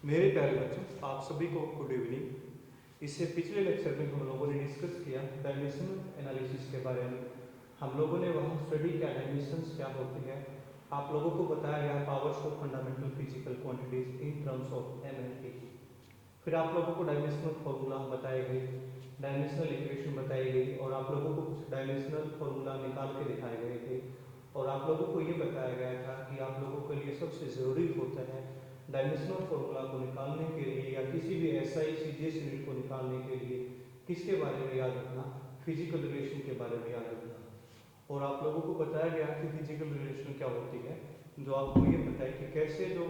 मेरे प्यारे बच्चों, आप सभी को गुड इवनिंग। इससे पिछले लेक्चर में हम लोगों ने डिस्कस किया डायमेंशनल एनालिसिस के बारे में। हम लोगों ने वहाँ स्टडी किया डायमेंशंस क्या होती है। आप लोगों को बताया गया powers of fundamental physical quantities in terms of M and T. फिर आप लोगों को डायमेंशनल फार्मूला बताए गए, डायमेंशनल इक्वेशन बताई गई और आप लोगों को कुछ डायमेंशनल फार्मूला निकाल के दिखाए गए थे। और आप लोगों को ये बताया गया था कि आप लोगों के लिए सबसे ज़रूरी होता है डायमेंशनल फार्मूला को निकालने के लिए या किसी भी एसआई सीजीएस यूनिट को निकालने के लिए किसके बारे में याद रखना, फिजिकल रिलेशन के बारे में याद रखना। और आप लोगों को बताया गया कि फिजिकल रिलेशन क्या होती है, जो आपको ये बताए कि कैसे जो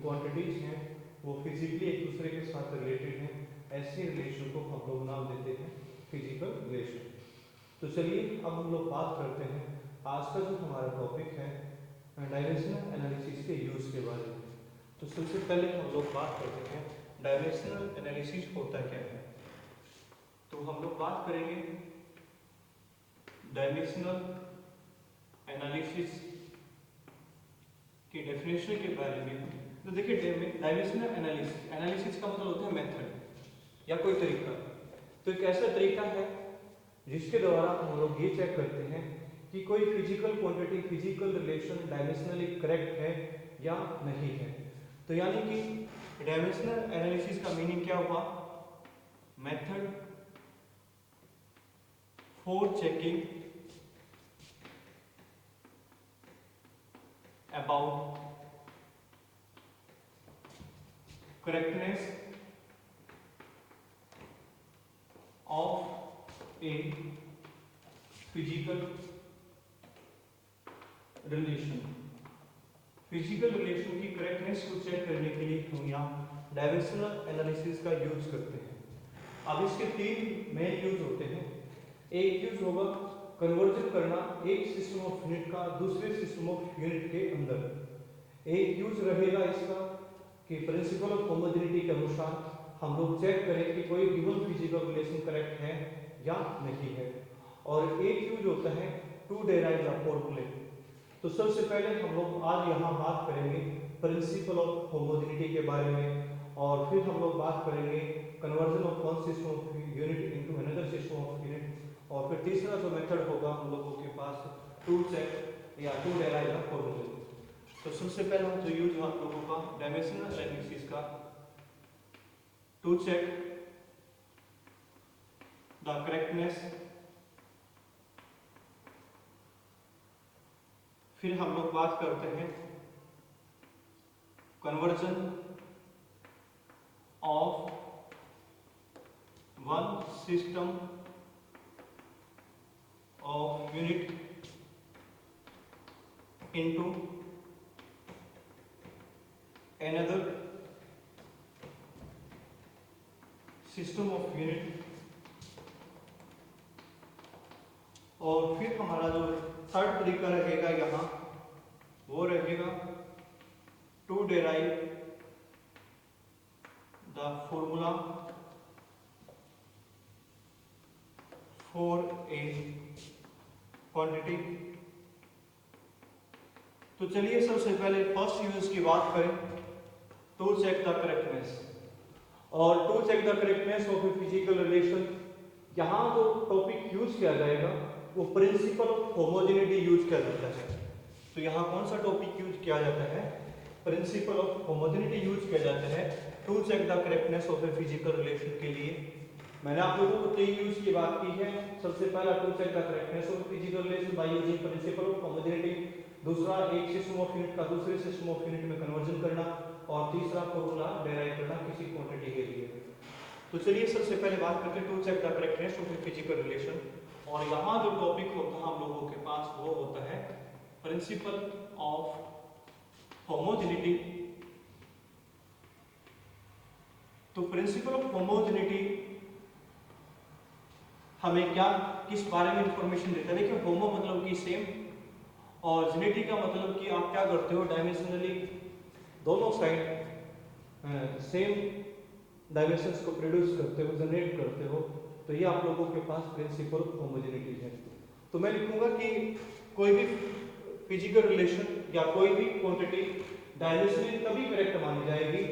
क्वांटिटीज हैं वो फिजिकली एक दूसरे के साथ रिलेटेड हैं। ऐसे रिलेशन को हम लोग नाम देते हैं फिजिकल रिलेशन। तो चलिए अब हम लोग बात करते हैं आज का जो हमारा टॉपिक है डायमेंशनल एनालिसिस के यूज के बारे में। तो सबसे पहले हम लोग बात करते हैं डायमेंशनल एनालिसिस होता क्या है। तो हम लोग बात करेंगे डायमेंशनल एनालिसिस की डेफिनेशन के बारे में। तो देखिए डायमेंशनल एनालिसिस का मतलब होता है मेथड या कोई तरीका। तो एक ऐसा तरीका है जिसके द्वारा हम लोग ये चेक करते हैं कि कोई physical quantity physical relation dimensionally correct है या नहीं है। तो यानी कि डायमेंशनल एनालिसिस का मीनिंग क्या हुआ, method for checking about correctness of a physical relation. Physical relation की करेक्टनेस को चेक करने के लिए हम यहाँ डायमेंशनल एनालिसिस का यूज करते हैं। अब इसके तीन मेन यूज होते हैं। एक यूज होगा कन्वर्जन करना एक सिस्टम ऑफ यूनिट का दूसरे सिस्टम ऑफ यूनिट के अंदर। एक यूज रहेगा इसका कि प्रिंसिपल ऑफ होमोजेनिटी के अनुसार हम लोग चेक करें कि कोई गिवन फिजिकल रिलेशन करेक्ट है या नहीं है। और एक यूज होता है टू डेराइव द फॉर्मूले। तो सबसे पहले हम लोग आज यहाँ बात करेंगे प्रिंसिपल ऑफ होमोजेनिटी के बारे में, और फिर हम लोग बात करेंगे conversion of one system of unit into another system of unit. और फिर तीसरा जो मेथड होगा हम लोगों के पास टू चेक या टू डेराइव द फॉर्मूले। तो सबसे पहला जो यूज हम लोगों का डायमेंशनल एनालिसिस का टू चेक द करेक्टनेस। फिर हम लोग बात करते हैं conversion of one system of unit into another system of unit. और फिर हमारा जो थर्ड तरीका रहेगा यहाँ वो रहेगा to derive the formula for a quantity. तो चलिए सबसे पहले फर्स्ट यूज की बात करें, टू चेक द करेक्टनेस। और to check the correctness of a physical relation, यहाँ जो टॉपिक यूज किया जाएगा वो प्रिंसिपल ऑफ होमोजेनिटी यूज किया जाता है। तो यहाँ कौन सा टॉपिक यूज किया जाता है, प्रिंसिपल ऑफ होमोजेनिटी यूज किया जाता है to check the correctness of a physical relation के लिए। मैंने आप लोगों को तीन यूज की बात की है। सबसे पहला to check the correctness of physical relation by using principle of homogeneity, दूसरा एक सिस्टम ऑफ यूनिट का दूसरे सिस्टम ऑफ यूनिट में कन्वर्जन करना, और तीसरा फॉर्मूला डेराइव करना किसी क्वांटिटी के लिए। तो चलिए सबसे पहले बात करते हैं to check the correctness of a physical relation. और यहाँ जो टॉपिक होता है हम लोगों के पास वो होता है प्रिंसिपल ऑफ होमोजेनिटी। तो प्रिंसिपल ऑफ होमोजेनिटी हमें क्या किस बारे में इंफॉर्मेशन देता है। देखिए होमो मतलब कि सेम, और जेनिटी का मतलब कि आप क्या करते हो, डायमेंशनली दोनों साइड सेम डायमेंशंस को प्रोड्यूस करते हो, जनरेट करते हो। तो ये आप लोगों के पास प्रिंसिपल ऑफ होमोजेनिटी है। तो मैं लिखूंगा कि कोई भी फिजिकल रिलेशन या कोई भी क्वांटिटी डायमेंशनली तभी करेक्ट मानी जाएगी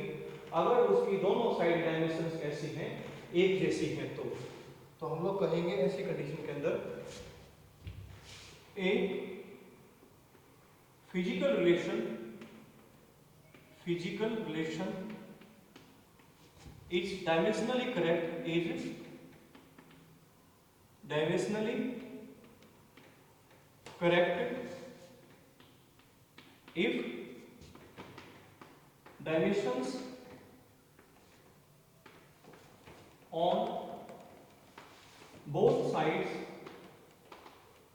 अगर उसकी दोनों साइड डायमेंशंस कैसी हैं, एक जैसी हैं, तो हम लोग कहेंगे ऐसी कंडीशन के अंदर ए physical relation is dimensionally correct if dimensions on both sides,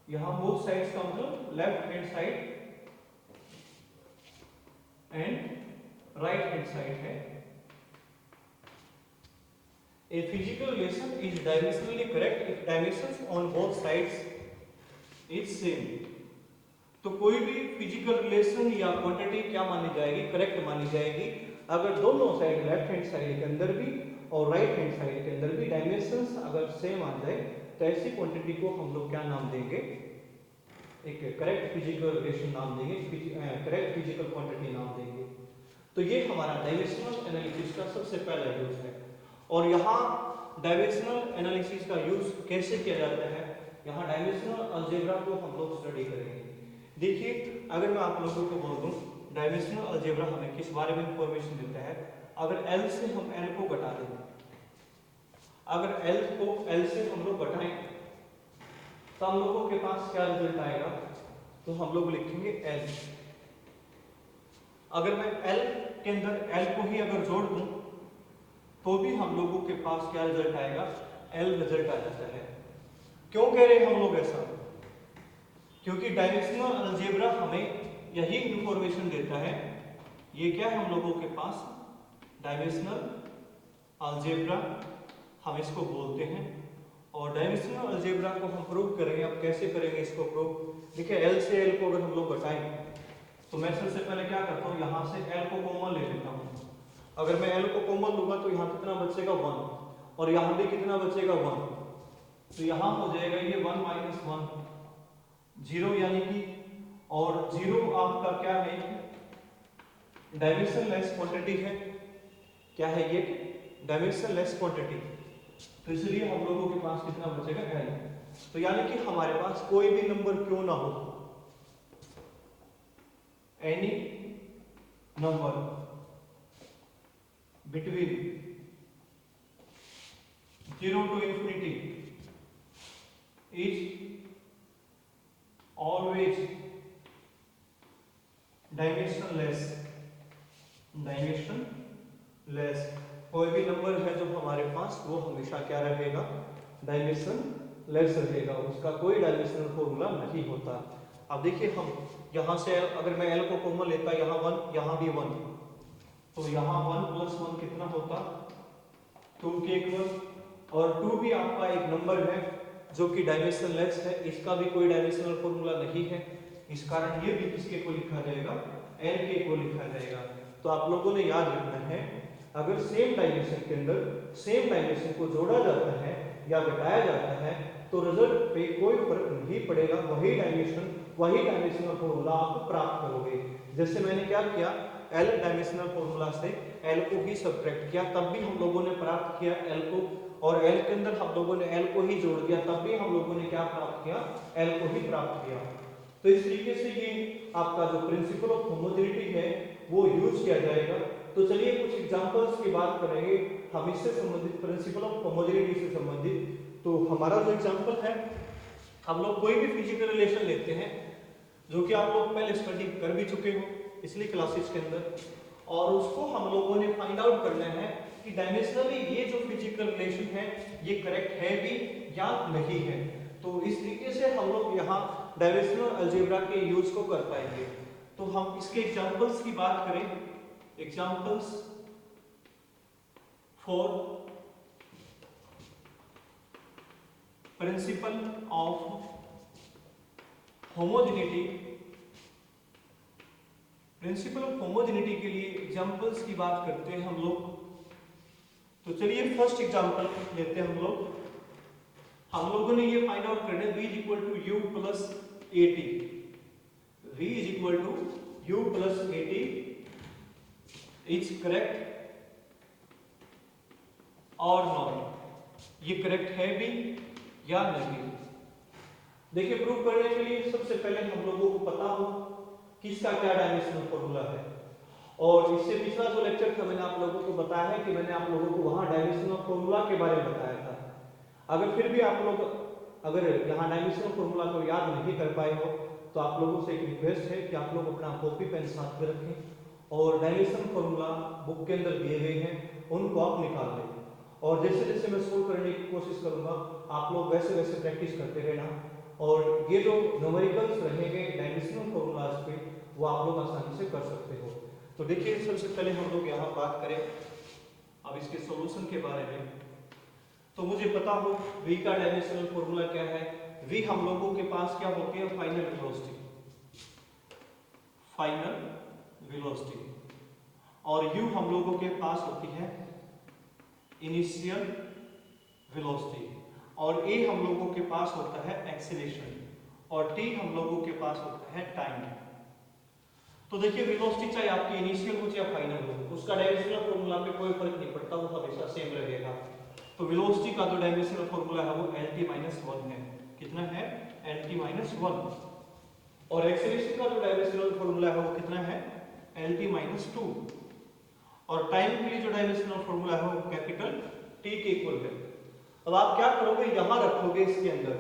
यहां both sides का मतलब left hand side and right hand side है। A physical relation is dimensionally correct if dimensions on both sides is same। तो कोई भी physical relation या quantity क्या मानी जाएगी, करेक्ट मानी जाएगी अगर दोनों साइड लेफ्ट हैंड साइड के अंदर भी और राइट हैंड साइड के अंदर भी डायमेंशंस अगर सेम आ जाए, तो ऐसी क्वांटिटी को हम लोग क्या नाम देंगे, एक करेक्ट फिजिकल रिलेशन नाम देंगे, करेक्ट फिजिकल क्वांटिटी नाम देंगे। तो ये हमारा डायमेंशनल एनालिसिस का सबसे पहला यूज है। और यहाँ डायमेंशनल एनालिसिस का यूज कैसे किया जाता है, यहाँ डायमेंशनल अलजेब्रा को हम लोग स्टडी करेंगे। देखिए, अगर मैं आप लोगों को बोल दूं डायमेंशनल अलजेब्रा हमें किस बारे में इंफॉर्मेशन देता है, अगर L से हम L को घटा दें, अगर L को L से हम लोग घटाएं तो हम लोगों के पास क्या रिजल्ट आएगा, तो हम लोग लिखेंगे L। अगर मैं L के अंदर L को ही अगर जोड़ दूं तो भी हम लोगों के पास क्या रिजल्ट आएगा, L रिजल्ट आ जाता है। क्यों कह रहे हैं हम लोग ऐसा, क्योंकि डायमेंशनल अलजेब्रा हमें यही इंफॉर्मेशन देता है। ये क्या है हम लोगों के पास, डायमेंशनल अलजेब्रा हम इसको बोलते हैं। और डायमेंशनल अलजेब्रा को हम प्रूव करेंगे। अब कैसे करेंगे इसको प्रूव, देखिए L से L को अगर हम लोग घटाएं तो मैं सबसे पहले क्या करता हूँ, यहाँ से L को कॉमन ले लेता हूँ। अगर मैं L को कॉमन लूंगा तो यहाँ कितना बचेगा 1, और यहाँ भी कितना बचेगा 1, तो यहाँ हो जाएगा ये 1 माइनस 1 0, यानी कि, और 0 आपका क्या है, डायमेंशन लेस क्वांटिटी है। क्या है ये, डायमेंशन लेस क्वांटिटी। तो इसलिए हम लोगों के पास कितना बचेगा L। तो यानी कि हमारे पास कोई भी नंबर क्यों ना हो, any number between 0 to infinity is always dimensionless। कोई भी नंबर है जो हमारे पास, वो हमेशा क्या रहेगा, डायमेंशनलेस रहेगा, उसका कोई डायमेंशनल फॉर्मूला नहीं होता। अब देखिए, हम यहाँ से अगर मैं L को कॉमन लेता, यहाँ 1 यहाँ भी 1, तो यहाँ 1 प्लस 1 कितना होता, 2 के इक्वल। और 2 भी आपका एक नंबर है जो कि डायमेंशनलेस है, इसका भी कोई डायमेंशनल फॉर्मूला नहीं है। इस कारण ये भी किसके को लिखा जाएगा, L के को लिखा जाएगा। तो आप लोगों ने याद रखना है, अगर सेम डायमेंशन के अंदर सेम डायमेंशन को जोड़ा जाता है या घटाया जाता है तो रिजल्ट पे कोई फर्क नहीं पड़ेगा, वही डायमेंशनल फॉर्मूला आप प्राप्त करोगे। जैसे मैंने क्या किया, L डायमेंशनल फॉर्मूला से L को ही सब्ट्रैक्ट किया, तब भी हम लोगों ने प्राप्त किया L को, और L के अंदर हम लोगों ने L को ही जोड़ दिया, तब भी हम लोगों ने क्या प्राप्त किया, L को ही प्राप्त किया। तो इस तरीके से ये आपका जो प्रिंसिपल ऑफ होमोजेनिटी है वो यूज किया जाएगा। तो चलिए कुछ एग्जांपल्स की बात करेंगे हम इससे संबंधित, प्रिंसिपल ऑफ होमोजेनिटी से संबंधित। तो हमारा जो एग्जांपल है, हम लोग कोई भी फिजिकल रिलेशन लेते हैं जो कि आप लोग पहले स्टडी कर भी चुके हो पिछली क्लासेस के अंदर, और उसको हम लोगों ने फाइंड आउट करना है कि डायमेंशनली ये जो फिजिकल रिलेशन है ये करेक्ट है भी या नहीं है। तो इस तरीके से हम लोग यहाँ डायमेंशनल अलजेब्रा के यूज को कर पाएंगे। तो हम इसके एग्जांपल्स की बात करें, examples for principal of homogeneity. Principal of homogeneity के लिए एग्जांपल्स की बात करते हैं हम लोग। तो चलिए फर्स्ट एग्जांपल लेते हैं हम लोग। हम लोगों ने ये फाइंड आउट करना है v is equal to u plus at। v is equal to u plus at is correct और नॉट, ये करेक्ट है भी या नहीं। देखिए प्रूव करने के लिए सबसे पहले हम लोगों को पता हो कि इसका क्या डायमेंशनल फॉर्मूला है। और इससे पिछला जो लेक्चर था मैंने आप लोगों को बताया है कि मैंने आप लोगों को वहां डायमेंशनल फॉर्मूला के बारे में बताया था। अगर फिर भी आप लोग अगर यहाँ डायमेंशनल फॉर्मूला को याद नहीं कर पाए हो तो आप लोगों से एक रिक्वेस्ट है कि आप लोग अपना कॉपी पेन साथ में रखें और डायमेंशनल फॉर्मूला बुक के अंदर दिए गए हैं उनको आप निकाल लें। और जैसे जैसे मैं सोल्व करने की कोशिश करूंगा आप लोग वैसे वैसे प्रैक्टिस करते रहना। और ये जो न्यूमेरिकल्स रहेंगे डायमेंशनल फॉर्मूलाज पे वो आप लोग आसानी से कर सकते हो। तो देखिए सबसे पहले हम लोग यहाँ बात करें अब इसके सॉल्यूशन के बारे में। तो मुझे पता हो v का डायमेंशनल फॉर्मूला क्या है। v हम लोगों के पास क्या होती है, फाइनल वेलोसिटी, फाइनल वेलोसिटी। और u हम लोगों के पास होती है इनिशियल वेलोसिटी। और a हम लोगों के पास होता है एक्सीलरेशन और t हम लोगों के पास होता है टाइम। तो देखिए वेलोसिटी चाहे आपकी इनिशियल हो चाहे फाइनल हो उसका डायमेंशनल फॉर्मूला पे कोई फर्क नहीं पड़ता, वो हमेशा सेम रहेगा। तो वेलोसिटी का जो डायमेंशनल फॉर्मूला है वो lt-1 है। कितना है, lt-1। और एक्सीलरेशन का जो डायमेंशनल फॉर्मूला है वो कितना है, lt-2। और टाइम के लिए जो डायमेंशनल फॉर्मूला है वो कैपिटल T के इक्वल है। अब आप क्या करोगे, यहां रखोगे इसके अंदर।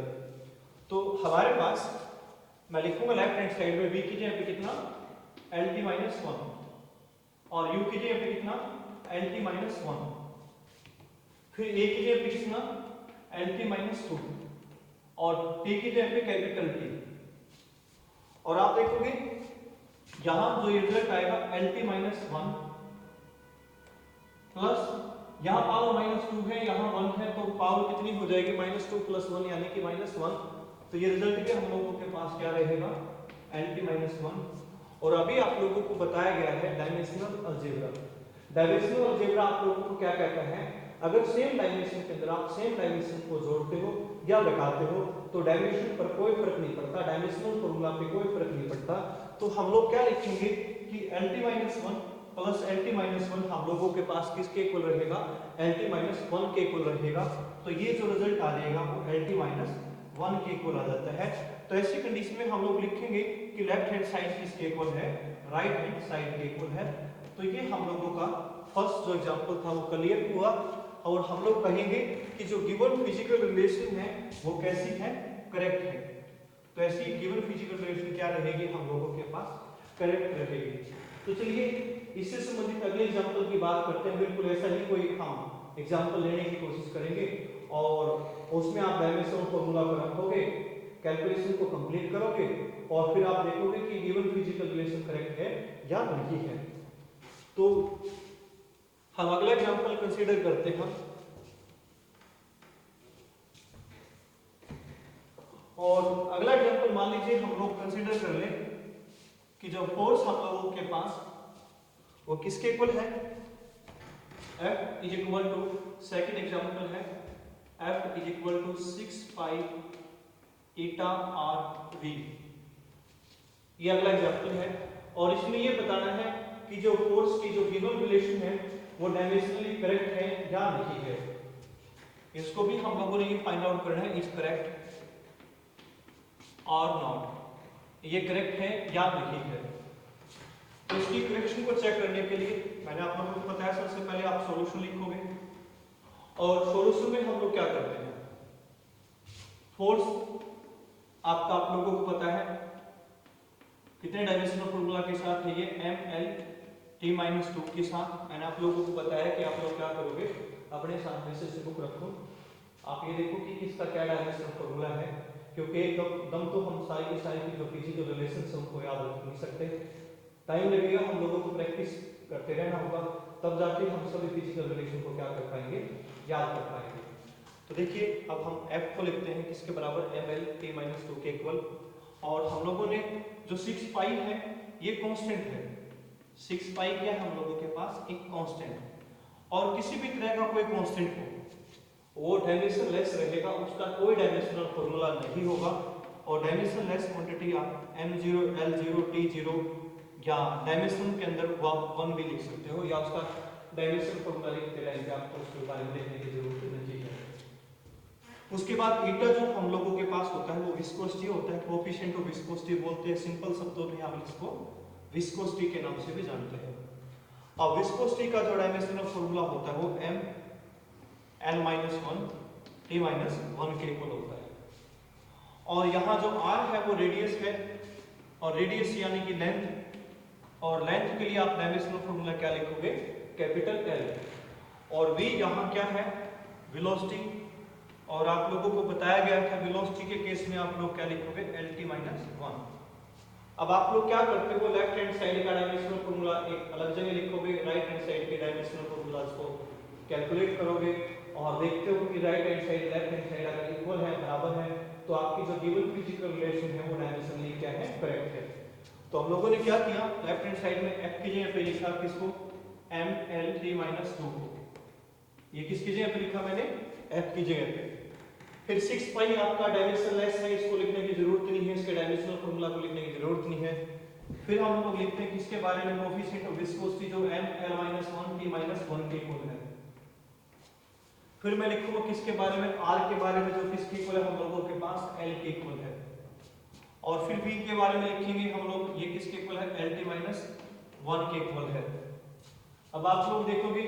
तो हमारे पास मैं लिखूंगा लेफ्ट हैंड साइड में v की जगह पे कितना, lt-1 और u की जगह पे कितना, lt-1। फिर a की जगह पे कितना, lt-2 और t की जगह पे कैपिटल T। और आप देखोगे यहां जो रिजल्ट आएगा lt-1 प्लस यहां पावर -2 है यहां 1 है तो पावर कितनी हो जाएगी, -2 + 1 यानी कि -1। तो ये रिजल्ट के हम लोगों के पास क्या रहेगा, lt-1। और अभी आप लोगों को बताया गया है डायमेंशनल अलजेब्रा। डायमेंशनल अलजेब्रा आप लोगों को क्या कहता है, अगर सेम डायमेंशन के अंदर आप सेम डायमेंशन को जोड़ते हो या घटाते हो तो डायमेंशन पर कोई फर्क नहीं पड़ता, डायमेंशनल फॉर्मूला पे कोई फर्क नहीं पड़ता। तो हम लोग क्या लिखेंगे कि lt-1 प्लस lt-1 हम लोगों के पास किसके इक्वल रहेगा, lt-1 के इक्वल रहेगा। तो ये जो रिजल्ट आ जाएगा वो lt-1 के इक्वल आ जाता है। तो ऐसी कंडीशन में हम लोग लिखेंगे कि लेफ्ट हैंड साइड किसके इक्वल है, राइट हैंड साइड के इक्वल है। तो ये हम लोगों का फर्स्ट जो एग्जांपल था वो क्लियर हुआ। और हम लोग कहेंगे कि जो गिवन फिजिकल रिलेशन है वो कैसी है, करेक्ट है। तो ऐसी गिवन फिजिकल रिलेशन क्या रहेगी, हम लोगों के पास करेक्ट रहेगी। तो चलिए इससे संबंधित अगले एग्जांपल की बात करते हैं। बिल्कुल ऐसा ही कोई हम एग्जांपल लेने की कोशिश करेंगे और उसमें आप डायमेंशनल फॉर्मूला को रखोगे, कैलकुलेशन को कंप्लीट करोगे और फिर आप देखोगे कि गिवन फिजिकल रिलेशन करेक्ट है या नहीं है। तो हम अगला एग्जांपल कंसीडर करते हैं। और अगला एग्जांपल मान लीजिए हम लोग कंसीडर कर लें कि जो फोर्स हम लोगों के पास वो किसके इक्वल है, F is equal to, second example है F is equal to 6 pi eta r v। ये अगला एग्जांपल है और इसमें ये बताना है कि जो फोर्स की जो गिवन रिलेशन है वो डायमेंशनली करेक्ट है या नहीं है। इसको भी हम लोगों ने ये फाइंड आउट करना है, इज करेक्ट और नॉट, ये करेक्ट है या नहीं है। तो इसकी करेक्शन को चेक करने के लिए मैंने आप लोगों को बताया सबसे पहले आप सॉल्यूशन लिखोगे और सॉल्यूशन में हम लोग क्या करते हैं, फोर्स आपका आप लोगों को पता है कितने डायमेंशनल फॉर्मूला के साथ है, ये mlt-2 के साथ। मैंने आप लोगों को बताया कि आप लोग क्या करोगे, अपने साथ में से बुक रखो, आप ये देखो कि इसका क्या डायमेंशनल फॉर्मूला है, क्योंकि एकदम तो हम सारी की सारी की जो फिजिकल रिलेशंस हैं उनको याद रख नहीं सकते, टाइम लगेगा, हम लोगों को प्रैक्टिस करते रहना होगा, तब जाके हम सभी फिजिकल रिलेशन को क्या कर पाएंगे, याद कर पाएंगे। तो देखिए अब हम F को लिखते हैं किसके बराबर, mlt-2 के इक्वल। और हम लोगों ने जो 6 पाई है ये कांस्टेंट है, 6 पाई क्या है हम लोगों के पास, एक कांस्टेंट। और किसी भी तरह का कोई कांस्टेंट हो वो डायमेंशन लेस रहेगा, उसका कोई डायमेंशनल फॉर्मूला नहीं होगा। और डायमेंशन लेस क्वांटिटी आप m0 l0 t0 या डायमेंशन के अंदर 1 भी लिख सकते हो या उसका डायमेंशन फॉर्मूला लिखते रहेंगे, आपको उसके बारे में लिखने की जरूरत नहीं है। उसके बाद ईटा जो हम लोगों के पास होता है वो विस्कोसिटी होता है, कोएफिशिएंट ऑफ विस्कोसिटी बोलते हैं, सिंपल शब्दों में हम इसको विस्कोसिटी के नाम से भी जानते हैं। अब विस्कोसिटी का जो डायमेंशनल फॉर्मूला होता है वो m l - 1 t - 1 के इक्वल होता है। और यहाँ जो r है वो रेडियस है, और रेडियस यानी कि लेंथ, और लेंथ के लिए आप डायमेंशनल फॉर्मूला क्या लिखोगे, कैपिटल L। और v यहाँ क्या है, वेलोसिटी, और आप लोगों को बताया गया था वेलोसिटी के केस में आप लोग क्या लिखोगे, lt - 1। अब आप लोग क्या करते हो, लेफ्ट हैंड साइड का डायमेंशनल फॉर्मूला एक अलग जगह लिखोगे, राइट हैंड साइड के डायमेंशनल फॉर्मूलाज को कैलकुलेट करोगे, और देखते हो कि right hand side left hand side अगर इक्वल है, बराबर है, तो आपकी जो गिवन फिजिकल रिलेशन है वो डायमेंशनली क्या है, करेक्ट है। तो हम लोगों ने क्या किया, लेफ्ट हैंड साइड में f की जगह पे लिखा किसको, ml3 - 2 को। ये किसकी जगह पे लिखा मैंने, f की जगह पे। फिर 6 पाई आपका डायमेंशनलेस है, इसको लिखने की जरूरत नहीं है, इसके डायमेंशनल फॉर्मूला को लिखने की जरूरत नहीं है। फिर हम लोग लिखते हैं किसके बारे में, कोएफिशिएंट ऑफ विस्कोसिटी जो m l - 1 t - 1 के इक्वल है। फिर मैं लिखूंगा किसके बारे में, r के बारे में, जो किसके इक्वल है, हम लोगों के पास l के इक्वल है। और फिर v के बारे में लिखेंगे हम लोग, ये किसके इक्वल है, lt - 1 के इक्वल है। अब आप लोग देखोगे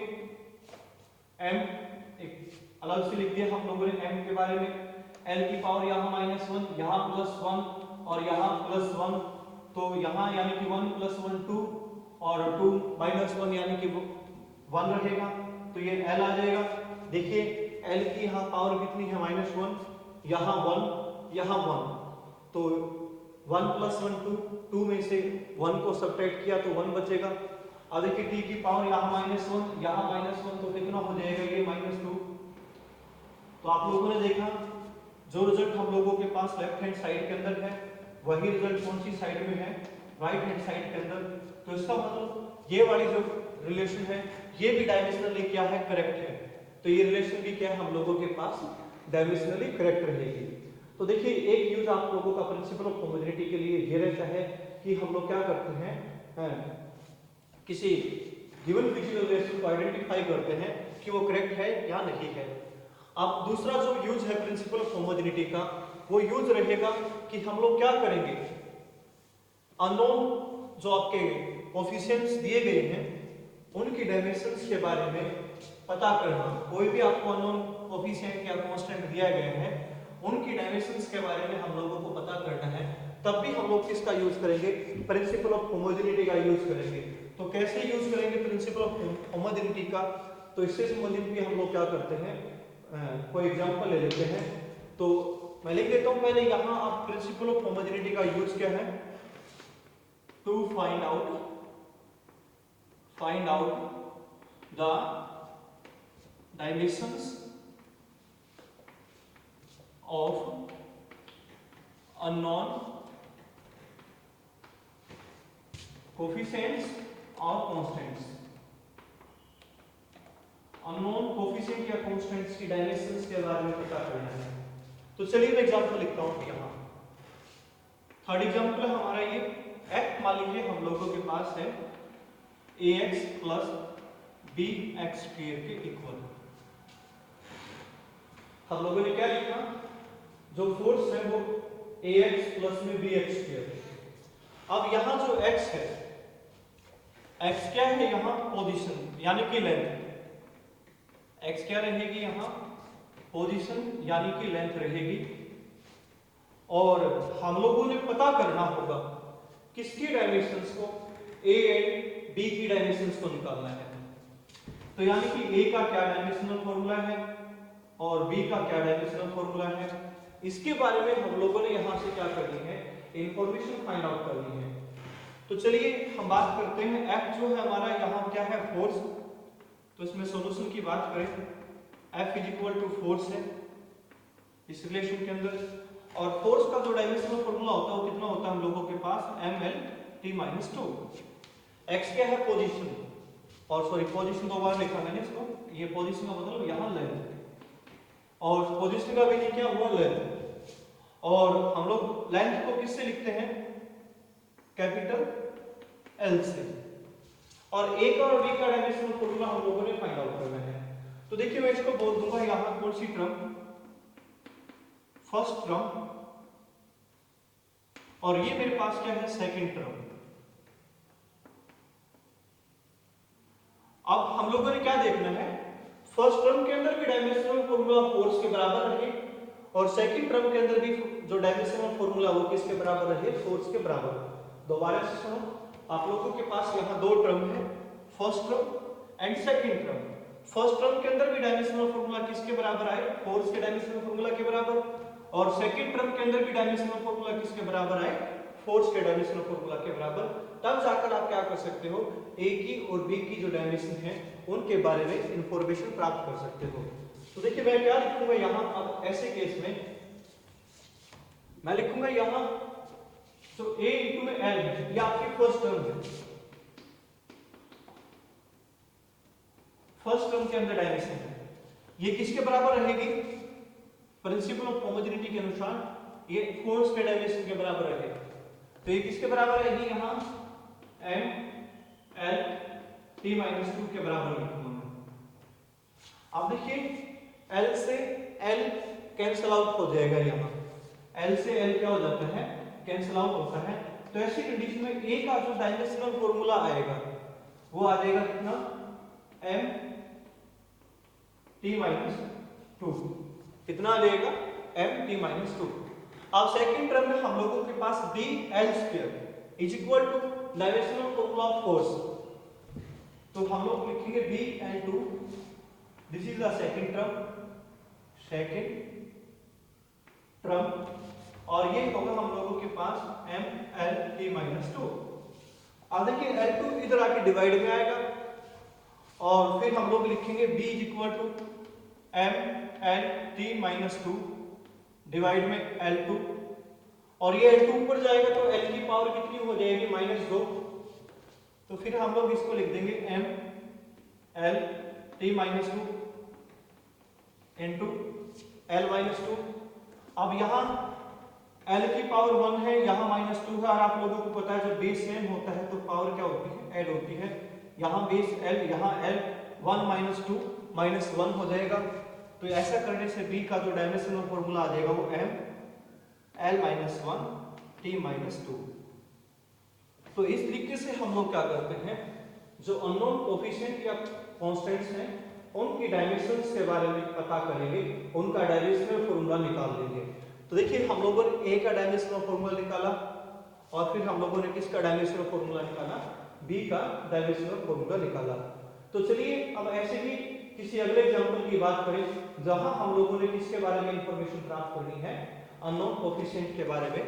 m एक अलग से लिख दिया हम लोगों ने m के बारे में, l की पावर यहाँ -1, यहाँ +1 और यहाँ +1, तो यहाँ यानी कि 1 + 1 2, और 2 - 1 यानी कि 1 रहेगा, तो ये l आ जाएगा। देखिए l की यहाँ पावर कितनी है, -1, यहाँ 1, यहाँ 1, तो 1 + 1 2, 2 में से 1 को सब्ट्रैक्ट किया तो 1 बचेगा। अब देखिए t की पावर यहाँ -1, यहाँ -1, तो कितना हो जाएगा ये, -2। तो आप लोगों ने देखा जो रिजल्ट हम लोगों के पास लेफ्ट हैंड साइड के अंदर है, वही रिजल्ट कौन सी साइड में है, राइट हैंड साइड के अंदर। तो इसका मतलब ये वाली जो रिलेशन है ये भी डायमेंशनली क्या है, करेक्ट है। तो ये रिलेशन भी क्या है, हम लोगों के पास डायमेंशनली करेक्ट रहेगी। तो देखिए एक यूज आप लोगों का प्रिंसिपल ऑफ होमोजेनिटी के लिए ये रहता है कि हम लोग क्या करते हैं, किसी गिवन फिजिकल रिलेशन को आइडेंटिफाई करते हैं कि वो करेक्ट है या नहीं है। अब दूसरा जो यूज है प्रिंसिपल ऑफ होमोजेनिटी का, वो यूज रहेगा कि हम लोग क्या करेंगे, अननोन जो आपके कोएफिशिएंट्स दिए गए हैं उनकी डायमेंशंस के बारे में पता करना। कोई भी आपको अननोन कोएफिशिएंट या कांस्टेंट दिया गया है, उनकी डायमेंशंस के बारे में हम लोगों को पता करना है, तब भी हम लोग किसका यूज करेंगे, प्रिंसिपल ऑफ होमोजेनिटी का यूज करेंगे। तो कैसे यूज करेंगे प्रिंसिपल ऑफ होमोजेनिटी का, तो इससे संबंधित भी हम लोग क्या करते हैं, कोई एग्जांपल ले लेते हैं। तो मैं लिख देता हूं पहले यहाँ, आप प्रिंसिपल ऑफ होमोजेनिटी का यूज क्या है, to find out the dimensions of unknown coefficients और कांस्टेंट्स। अननोन कोएफिशिएंट या कांस्टेंट्स की डायमेंशंस के बारे में पता करना है। तो चलिए मैं एग्जांपल लिखता हूं यहाँ। थर्ड एग्जांपल है हमारा ये, f मान लीजिए हम लोगों के पास है ax + bx² के इक्वल। हम लोगों ने क्या लिखा, जो फोर्स है वो ax + में bx²। अब यहाँ जो x है, x क्या है यहाँ, पोजीशन यानी कि लेंथ। x क्या रहेगी यहाँ, पोजीशन यानी कि लेंथ रहेगी। और हम लोगों ने पता करना होगा किसकी डायमेंशंस को, a एंड b की डायमेंशंस को निकालना है। तो यानी कि a का क्या डायमेंशनल फॉर्मूला है और b का क्या डायमेंशनल फॉर्मूला है, इसके बारे में हम लोगों ने यहाँ से क्या करनी है, इंफॉर्मेशन फाइंड आउट करनी है। तो चलिए हम बात करते हैं, f जो है हमारा यहाँ क्या है, फोर्स। तो इसमें सॉल्यूशन की बात करें, F = फोर्स है इस रिलेशन के अंदर, और फोर्स का जो डायमेंशनल फॉर्मूला होता है वो कितना होता है हम लोगों के पास, ml t - 2। x क्या है, पोजीशन, और सॉरी पोजीशन दो बार लिखा मैंने इसको, ये पोजीशन का मतलब यहाँ लेंथ, और पोजीशन का भी नहीं क्या हुआ, लेंथ। और हम लोग लेंथ को किससे लिखते हैं, कैपिटल L से। और ए का और बी का डायमेंशनल फॉर्मूला हम लोगों ने फाइंड आउट करना है। तो देखिए मैं इसको बोल दूंगा यहां कौन सी टर्म, फर्स्ट टर्म, और ये मेरे पास क्या है, सेकंड टर्म। अब हम लोगों ने क्या देखना है, फर्स्ट टर्म के अंदर भी डायमेंशनल फॉर्मूला फोर्स के बराबर रहे और सेकंड टर्म के अंदर भी जो डायमेंशनल फॉर्मूला वो किसके बराबर रहे, फोर्स के बराबर। दोबारा से सुनो, आप लोगों के पास यहाँ दो टर्म है, first term and second term. First term के अंदर भी डायमेंशनल फॉर्मूला किसके बराबर आए, फोर्स के डायमेंशनल फॉर्मूला के बराबर, और सेकंड टर्म के अंदर भी डायमेंशनल फॉर्मूला किसके बराबर आए, फोर्स के डायमेंशनल फॉर्मूला के बराबर। तब जाकर आप क्या कर सकते हो, ए की और बी की जो डायमेंशन है उनके बारे में इंफॉर्मेशन प्राप्त कर सकते हो। तो देखिए मैं क्या लिखूंगा यहां, अब ऐसे केस में मैं लिखूंगा यहां तो a इंटू में एल है, ये आपकी फर्स्ट टर्म है। फर्स्ट टर्म के अंदर डायमेंशन है, ये किसके बराबर रहेगी, प्रिंसिपल ऑफ होमोजेनिटी के अनुसार ये फोर्स के डायमेंशन के बराबर रहेगा। तो ये किसके बराबर रहेगी, यहां m l t माइनस 2 के बराबर लिखूंगा। अब देखिए l से l कैंसिल आउट हो जाएगा, यहां l से l क्या हो जाता है, कैंसिल आउट होता है। तो ऐसी कंडीशन में a का जो डायमेंशनल फॉर्मूला आएगा वो आ जाएगा कितना, m t माइनस 2, कितना आ जाएगा, m t माइनस 2। अब सेकंड टर्म में हम लोगों के पास b l square is equal two dimensional formula of force. तो हम लोग लिखेंगे b l2, this is the second term, और ये होगा हम लोगों के पास m l t माइनस 2। अब देखिए l2 इधर आके डिवाइड में आएगा और फिर हम लोग लिखेंगे b is equal to m l t minus 2 divide में l2, और ये l2 ऊपर जाएगा तो l की पावर कितनी हो जाएगी, -2। तो फिर हम लोग इसको लिख देंगे m l t minus 2 into l minus 2। अब यहाँ l की पावर 1 है, यहाँ -2 है, और आप लोगों को पता है जब बेस सेम होता है तो पावर क्या होती है, ऐड होती है। यहाँ बेस l, यहाँ l, 1 माइनस 2 माइनस 1 हो जाएगा। तो ऐसा करने से b का जो डायमेंशनल फॉर्मूला आ जाएगा वो m l minus 1 t minus 2। तो इस तरीके से हम लोग क्या करते हैं, जो अननोन कोफिशिएंट या कांस्टेंट्स हैं उनकी डायमेंशंस के बारे में पता करेंगे, उनका डायमेंशनल फॉर्मूला निकाल लेंगे। तो देखिए हम लोगों ने a का डायमेंशनल फॉर्मूला निकाला और फिर हम लोगों ने किसका डायमेंशनल फॉर्मूला निकाला, b का डायमेंशनल फॉर्मूला निकाला। तो चलिए अब ऐसे ही किसी अगले एग्जांपल की बात करें जहां हम लोगों ने किसके बारे में इंफॉर्मेशन प्राप्त करनी है, अननोन कोफिशिएंट के बारे में,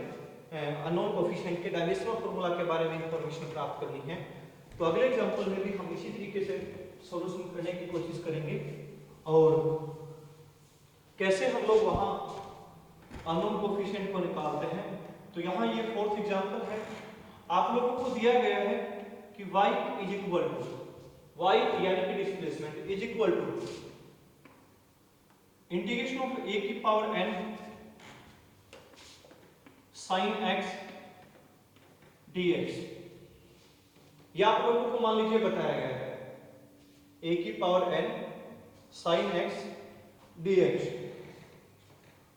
अननोन कोफिशिएंट के डायमेंशनल फॉर्मूला के बारे में इंफॉर्मेशन प्राप्त करनी है। तो अगले एग्जांपल में भी हम इसी तरीके से सॉल्यूशन करने की कोशिश करेंगे और कैसे हम लोग वहां अननोन कोफिशिएंट को निकालते हैं। तो यहाँ ये फोर्थ एग्जांपल है, आप लोगों को दिया गया है कि y is equal to, y यानी कि displacement is equal to integration of a की power n sin x dx। ये आप लोगों को मान लीजिए बताया गया है a की power n sin x dx।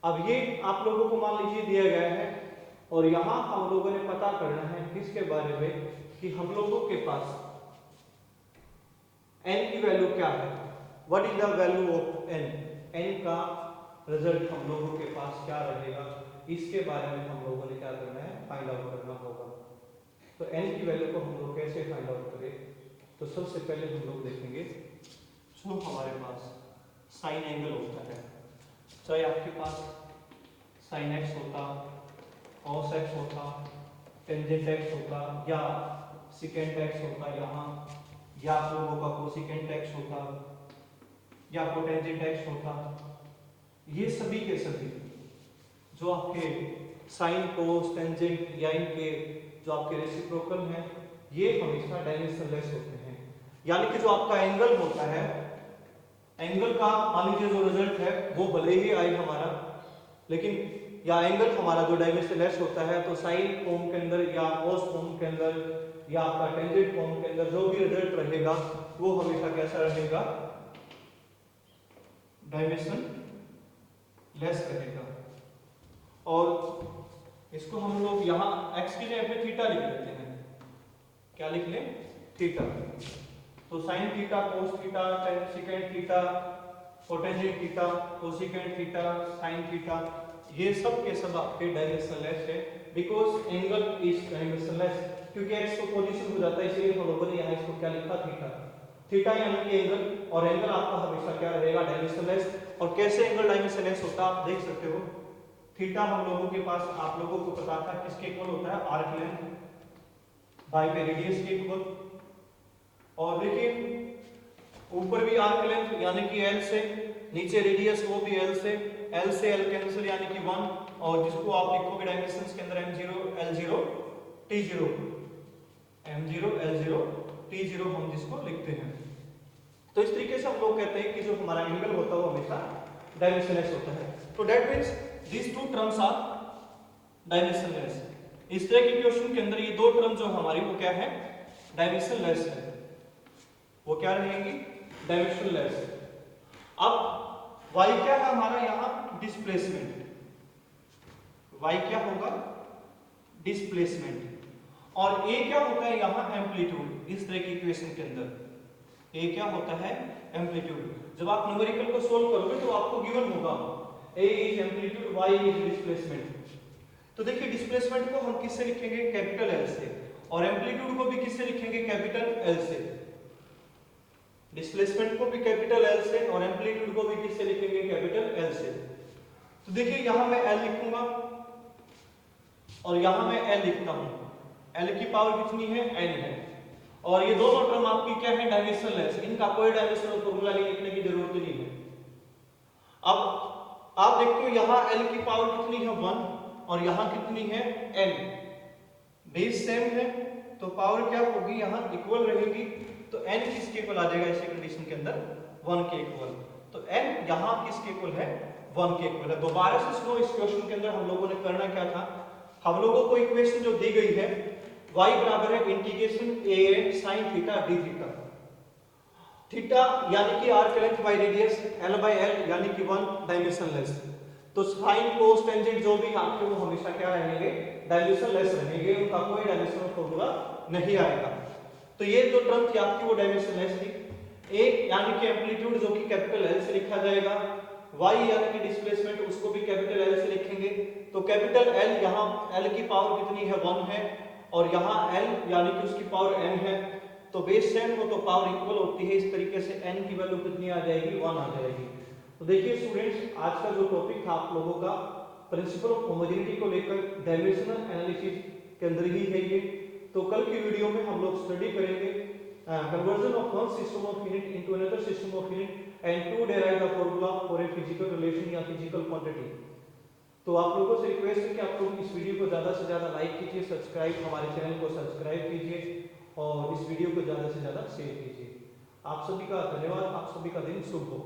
अब ये आप लोगों को मान लीजिए दिया गया है और यहां हम लोगों ने पता करना है किसके बारे में, कि हम लोगों के पास n की वैल्यू क्या है, what is the value of n, n का रिजल्ट हम लोगों के पास क्या रहेगा, इसके बारे में हम लोगों ने क्या करना है, फाइंड आउट करना होगा। तो n की वैल्यू को हम लोग कैसे फाइंड आउट करें, तो सबसे पहले हम लोग देखेंगे जो हमारे पास साइन एंगल होता है, चाहे आपके पास साइन x होता, cos x होता, टेंजेंट x होता या सिकेंट x होता यहाँ, या आप लोगों का कोसिकेंट x होता या कोटेंजेंट x होता, ये सभी के सभी जो आपके साइन, कोस, टेंजेंट या इनके जो आपके रेसिप्रोकल हैं ये हमेशा डायमेंशनलेस होते हैं। यानी कि जो आपका एंगल होता है, एंगल का मान लीजिए जो रिजल्ट है वो भले ही आए हमारा, लेकिन या एंगल हमारा जो डायमेंशनलेस होता है तो साइन फॉर्म के अंदर या कोस फॉर्म के अंदर या आपका टेंजेंट फॉर्म के अंदर जो भी रिजल्ट रहेगा वो हमेशा कैसा रहेगा, डायमेंशन लेस रहेगा। और इसको हम लोग यहाँ x की जगह पे थीटा लिख लेते हैं। क्या लिख लें? थीटा। तो sine theta, cos theta, second theta, cotangent theta, cosecant theta, sine theta, ये सब के सब आपके डायमेंशनलेस है, बिकॉज एंगल इज डायमेंशनलेस। क्योंकि x को पोजीशन हो जाता है, इसलिए हम लोगों ने यहाँ इसको क्या लिखा, थीटा। थीटा यानी कि एंगल, और एंगल आपका हमेशा क्या रहेगा, डायमेंशनलेस। और कैसे एंगल डायमेंशनलेस होता है आप देख सकते हो। थीटा हम लोगों के पास, आप लोगों को पता था किसके इक्वल होता है, आर्क लेंथ बाय रेडियस के इक्वल। और देखिए ऊपर भी आर्क लेंथ यानी कि L से, नीचे रेडियस वो भी L से L कैंसिल यानी कि 1, और जिसको आप लिखोगे डायमेंशंस के अंदर m0 L0 T0, m0 L0 T0 हम जिसको लिखते हैं। तो इस तरीके से हम लोग कहते हैं कि जो हमारा एंगल होता है वो हमेशा डायमेंशनलेस होता है। तो that means these two terms are dimensionless। इस तरह के क्वेश्चन के अंदर ये दो टर्म जो हमारी वो क्या है, डायमेंशनलेस है, वो क्या रहेंगी, डायमेंशनलेस। अब y क्या है हमारा यहाँ, डिस्प्लेसमेंट। y क्या होगा, डिस्प्लेसमेंट। और a क्या होता है यहाँ, एम्पलीट्यूड। इस तरह की इक्वेशन के अंदर a क्या होता है, एम्पलीट्यूड। जब आप न्यूमेरिकल को सोल्व करोगे तो आपको गिवन होगा a is amplitude, y is displacement. तो देखिए डिस्प्लेसमेंट को हम किससे लिखेंगे, कैपिटल L से, और एम्पलीट्यूड को भी किससे लिखेंगे, कैपिटल L से। डिस्प्लेसमेंट को भी कैपिटल L से और एम्पलीट्यूड को भी किससे लिखेंगे, कैपिटल L से। तो देखिए यहां मैं L लिखूंगा और यहां मैं L लिखता हूं। L की पावर कितनी है, n है, और ये दोनों टर्म आपकी क्या है, डायमेंशनलेस। इनका कोई डायमेंशनल फॉर्मूला लिखने की जरूरत नहीं है। अब आप देखते हो यहाँ L की पावर कितनी है, 1, और यहाँ कितनी है, n। बेस सेम है तो पावर क्या होगी, यहाँ इक्वल रहेगी। तो n किसके इक्वल आ जाएगा ऐसे कंडीशन के अंदर, 1 के इक्वल। तो n यहाँ किसके इक्वल है, 1 के इक्वल है। दोबारा से सुनो, इस क्वेश्चन के अंदर हम लोगों ने करना क्या था, हम लोगों को इक्वेशन जो दी गई है y बराबर है integration an sin theta d theta. Theta यानी कि arc length by radius, L by L यानी कि 1, डायमेंशनलेस। तो साइन कोस टेंजेंट जो भी आपके वो हमेशा क्या रहेंगे, डायमेंशनलेस रहेंगे, उनका कोई डायमेंशनल फॉर्मूला नहीं आएगा। तो ये जो टर्म थी आपकी वो डायमेंशनलेस थी। a यानी कि एम्पलीट्यूड जो कि कैपिटल L से लिखा जाएगा, y यानी कि डिस्प्लेसमेंट उसको भी कैपिटल L से लिखेंगे। तो कैपिटल L यहाँ L की पावर कितनी है, 1 है, और यहाँ L यानी कि उसकी पावर n है। तो बेस सेम हो तो पावर इक्वल होती है। इस तरीके से n की वैल्यू कितनी आ जाएगी, 1 आ जाएगी। तो देखिए स्टूडेंट्स, आज का जो टॉपिक था आप लोगों का प्रिंसिपल ऑफ होमोजेनिटी को लेकर डायमेंशनल एनालिसिस के अंदर ही है ये। तो कल की वीडियो में हम लोग स्टडी करेंगे conversion of one system of unit into another system of unit and to derive the formula for a physical relation या फिजिकल क्वांटिटी। तो आप लोगों से रिक्वेस्ट है कि आप लोग इस वीडियो को ज़्यादा से ज़्यादा लाइक कीजिए, सब्सक्राइब, हमारे चैनल को सब्सक्राइब कीजिए और इस वीडियो को ज़्यादा से ज़्यादा शेयर कीजिए। आप सभी का धन्यवाद, आप सभी का दिन शुभ हो।